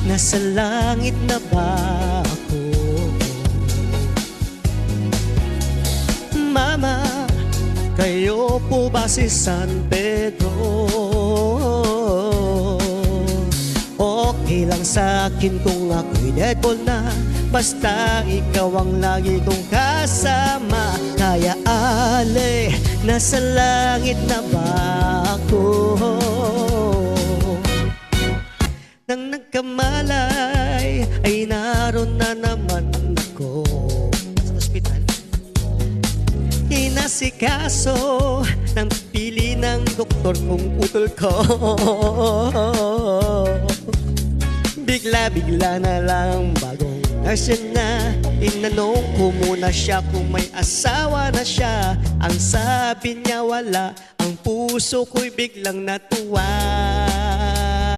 nasa langit na ba ako? Mama, kayo po ba si San Pedro? Okay lang sa'kin kung ako'y deadball na, basta ikaw ang lagi kong kasama. Kaya ale, nasa langit na ba ako? Nang nagkamalay ay naroon na naman ako sa ospital. Inasikaso ng pili ng doktor kung utol ko. Bigla-bigla na lang bagong nurse na. Tinanong ko muna siya kung may asawa na siya. Ang sabi niya wala, ang puso ko'y biglang natuwa.